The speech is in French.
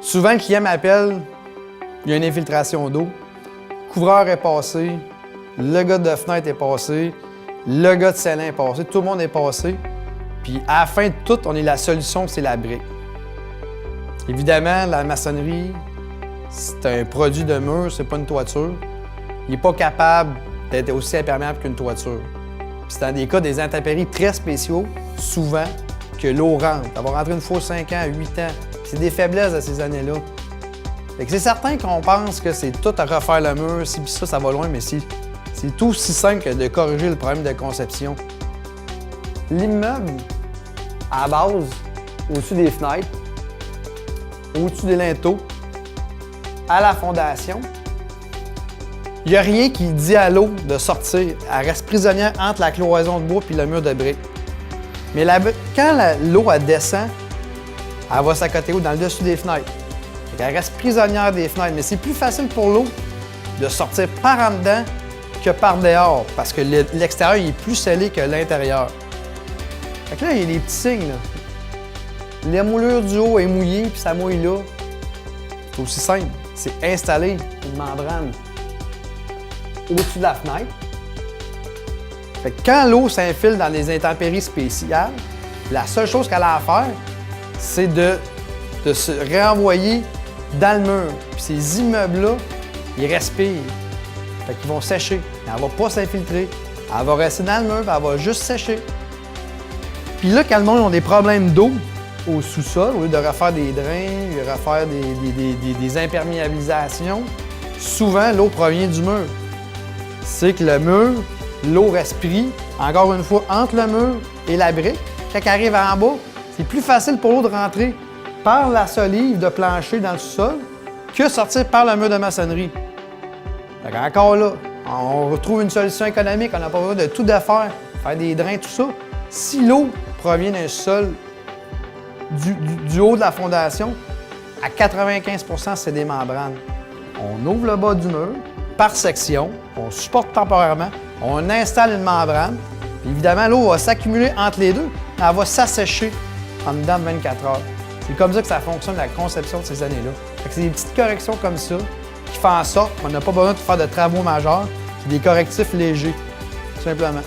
Souvent, le client m'appelle, il y a une infiltration d'eau, le couvreur est passé, le gars de fenêtre est passé, le gars de scellin est passé, tout le monde est passé. Puis à la fin de tout, on est la solution, c'est la brique. Évidemment, la maçonnerie, c'est un produit de mur, c'est pas une toiture. Il n'est pas capable d'être aussi imperméable qu'une toiture. Puis c'est dans des cas des intempéries très spéciaux, souvent, que l'eau rentre. Elle va rentrer une fois 5 ans, 8 ans. C'est des faiblesses de ces années-là. Fait que c'est certain qu'on pense que c'est tout à refaire le mur, si ça va loin, mais c'est tout aussi simple que de corriger le problème de conception. L'immeuble, à la base, au-dessus des fenêtres, au-dessus des linteaux, à la fondation, il n'y a rien qui dit à l'eau de sortir. Elle reste prisonnière entre la cloison de bois et le mur de briques. Mais quand l'eau descend, elle va s'accoter dans le dessus des fenêtres. Elle reste prisonnière des fenêtres. Mais c'est plus facile pour l'eau de sortir par en dedans que par dehors, parce que l'extérieur est plus scellé que l'intérieur. Fait que là, il y a des petits signes. Là. La moulure du haut est mouillée, puis ça mouille là. C'est aussi simple. C'est installer une membrane au-dessus de la fenêtre. Fait que quand l'eau s'infile dans des intempéries spéciales, la seule chose qu'elle a à faire, c'est de se réenvoyer dans le mur. Puis ces immeubles-là, ils respirent. Fait qu'ils vont sécher. Elle ne va pas s'infiltrer. Elle va rester dans le mur, puis elle va juste sécher. Puis là, quand le monde a des problèmes d'eau au sous-sol, au lieu de refaire des drains, de refaire des imperméabilisations, souvent, l'eau provient du mur. C'est que le mur, l'eau respire, encore une fois, entre le mur et la brique. Quand elle arrive en bas, c'est plus facile pour l'eau de rentrer par la solive de plancher dans le sous-sol que sortir par le mur de maçonnerie. Encore là, on retrouve une solution économique, on n'a pas besoin de tout défaire, faire des drains, tout ça. Si l'eau provient d'un sol du haut de la fondation, à 95 %, c'est des membranes. On ouvre le bas du mur par section, on supporte temporairement, on installe une membrane, puis évidemment, l'eau va s'accumuler entre les deux, elle va s'assécher en dedans de 24 heures. C'est comme ça que ça fonctionne, la conception de ces années-là. C'est des petites corrections comme ça qui font en sorte qu'on n'a pas besoin de faire de travaux majeurs, c'est des correctifs légers, tout simplement.